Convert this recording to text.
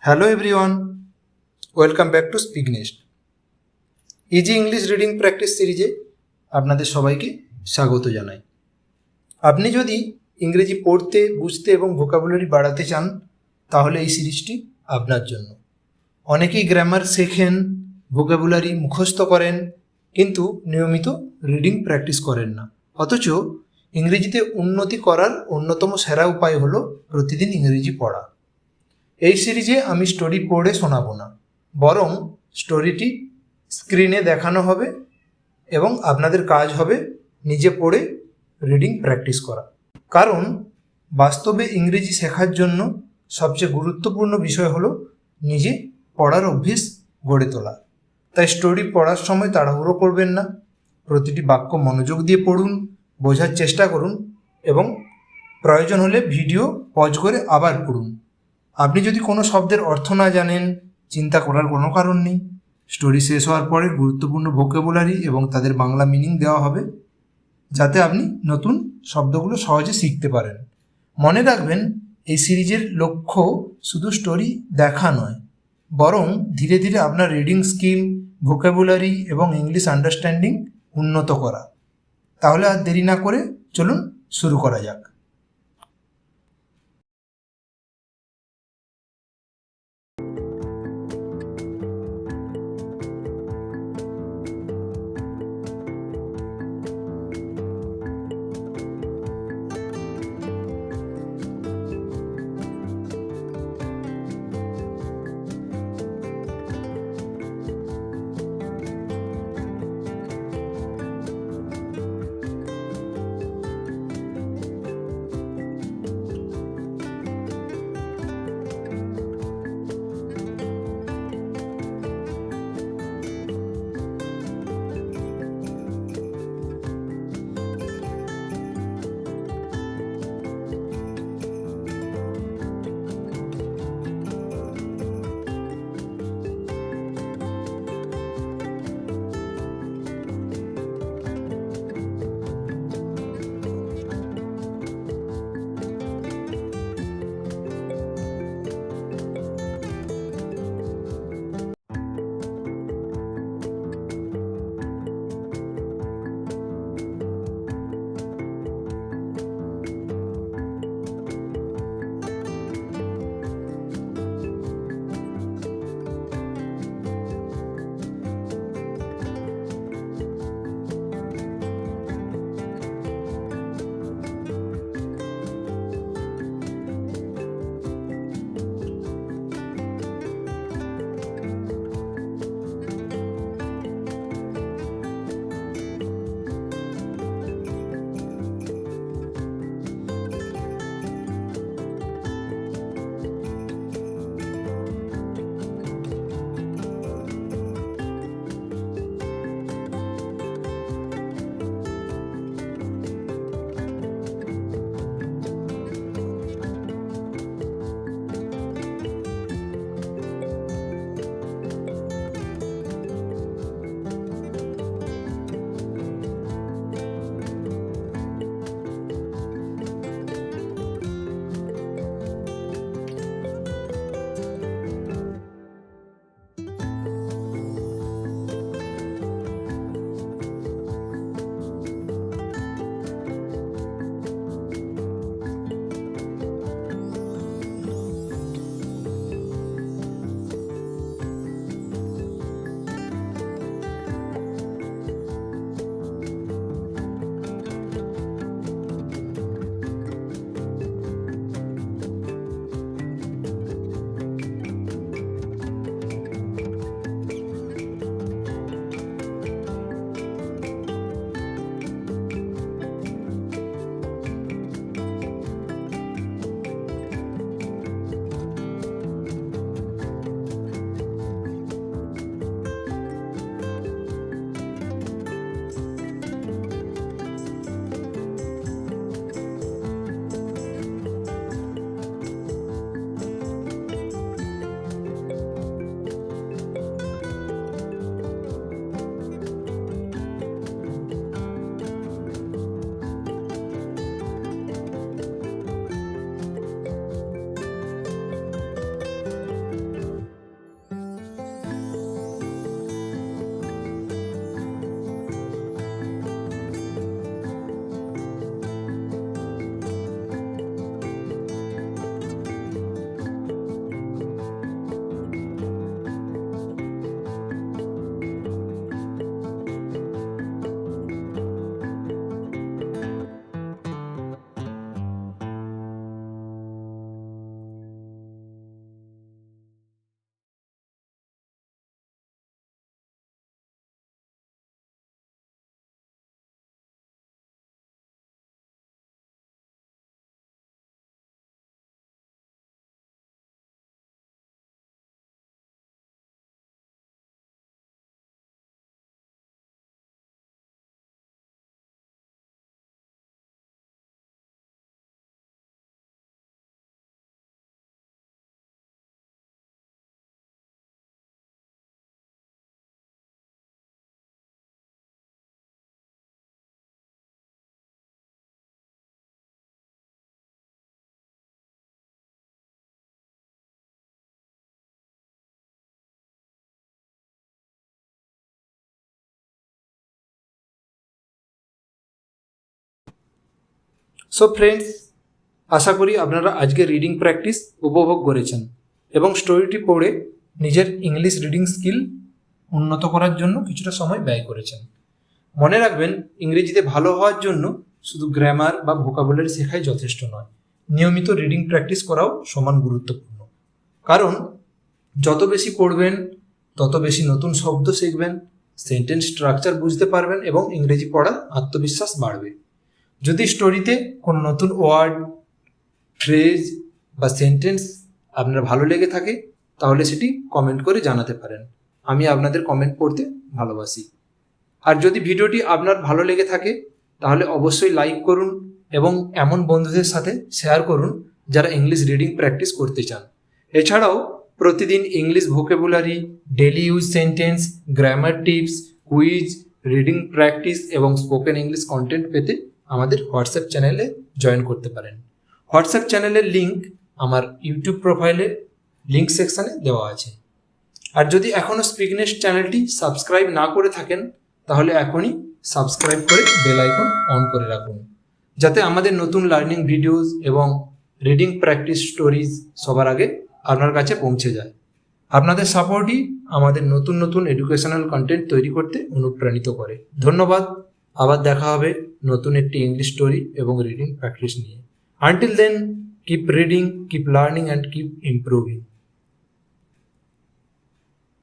Hello everyone, welcome back to speak nest. Easy English reading practice সিরিজে আপনাদের সবাইকে স্বাগত জানাই। আপনি যদি ইংরেজি পড়তে, বুঝতে এবং ভোকাবুলারি বাড়াতে চান তাহলে এই সিরিজটি আপনার জন্য। অনেকেই গ্রামার শেখেন, ভোকাবুলারি মুখস্থ করেন, কিন্তু নিয়মিত রিডিং প্র্যাকটিস করেন না। অথচ ইংরেজিতে উন্নতি করার অন্যতম সেরা উপায় হলো প্রতিদিন ইংরেজি পড়া। এই সিরিজে আমি স্টোরি পড়ে শোনাবো না, বরং স্টোরিটি স্ক্রিনে দেখানো হবে এবং আপনাদের কাজ হবে নিজে পড়ে রিডিং প্র্যাকটিস করা। কারণ বাস্তবে ইংরেজি শেখার জন্য সবচেয়ে গুরুত্বপূর্ণ বিষয় হলো নিজে পড়ার অভ্যেস গড়ে তোলা। তাই স্টোরি পড়ার সময় তাড়াহুড়ো করবেন না, প্রতিটি বাক্য মনোযোগ দিয়ে পড়ুন, বোঝার চেষ্টা করুন এবং প্রয়োজন হলে ভিডিও পজ করে আবার পড়ুন। আপনি যদি কোনো শব্দের অর্থ না জানেন, চিন্তা করার কোনো কারণ নেই। স্টোরি শেষ হওয়ার পরে গুরুত্বপূর্ণ ভোকাবুলারি এবং তাদের বাংলা মিনিং দেওয়া হবে, যাতে আপনি নতুন শব্দগুলো সহজে শিখতে পারেন। মনে রাখবেন, এই সিরিজের লক্ষ্য শুধু স্টোরি দেখা নয়, বরং ধীরে ধীরে আপনার রিডিং স্কিল, ভোকাবুলারি এবং ইংলিশ আন্ডারস্ট্যান্ডিং উন্নত করা। তাহলে আর দেরি না করে চলুন শুরু করা যাক। সো ফ্রেন্ডস, আশা করি আপনারা আজকে রিডিং প্র্যাকটিস উপভোগ করেছেন এবং স্টোরিটি পড়ে নিজের ইংলিশ রিডিং স্কিল উন্নত করার জন্য কিছুটা সময় ব্যয় করেছেন। মনে রাখবেন, ইংরেজিতে ভালো হওয়ার জন্য শুধু গ্রামার বা ভোকাবুলারি শেখাই যথেষ্ট নয়, নিয়মিত রিডিং প্র্যাকটিস করাও সমান গুরুত্বপূর্ণ। কারণ যত বেশি পড়বেন তত বেশি নতুন শব্দ শিখবেন, সেন্টেন্স স্ট্রাকচার বুঝতে পারবেন এবং ইংরেজি পড়ার আত্মবিশ্বাস বাড়বে। যদি স্টোরিতে কোনো নতুন ওয়ার্ড, ফ্রেজ বা সেন্টেন্স আপনার ভালো লেগে থাকে তাহলে সেটি কমেন্ট করে জানাতে পারেন। আমি আপনাদের কমেন্ট পড়তে ভালোবাসি। আর যদি ভিডিওটি আপনার ভালো লেগে থাকে তাহলে অবশ্যই লাইক করুন এবং এমন বন্ধুদের সাথে শেয়ার করুন যারা ইংলিশ রিডিং প্র্যাকটিস করতে চান। এছাড়াও প্রতিদিন English vocabulary, daily use sentence, grammar tips, quiz, reading practice এবং স্পোকেন ইংলিশ কন্টেন্ট পেতে আমাদের হোয়াটসঅ্যাপ চ্যানেলে জয়েন করতে পারেন। হোয়াটসঅ্যাপ চ্যানেলের লিঙ্ক আমার ইউটিউব প্রোফাইলে লিঙ্ক সেকশানে দেওয়া আছে। আর যদি এখনও স্পিকনেস্ট চ্যানেলটি সাবস্ক্রাইব না করে থাকেন তাহলে এখনই সাবস্ক্রাইব করে বেল আইকন অন করে রাখুন, যাতে আমাদের নতুন লার্নিং ভিডিওস এবং রিডিং প্র্যাকটিস স্টোরিজ সবার আগে আপনার কাছে পৌঁছে যায়। আপনাদের সাপোর্টই আমাদের নতুন নতুন এডুকেশনাল কন্টেন্ট তৈরি করতে অনুপ্রাণিত করে। ধন্যবাদ। আবার দেখা হবে নতুন একটি ইংলিশ স্টোরি এবং রিডিং প্র্যাকটিস নিয়ে। Until then, keep reading, keep learning and keep improving.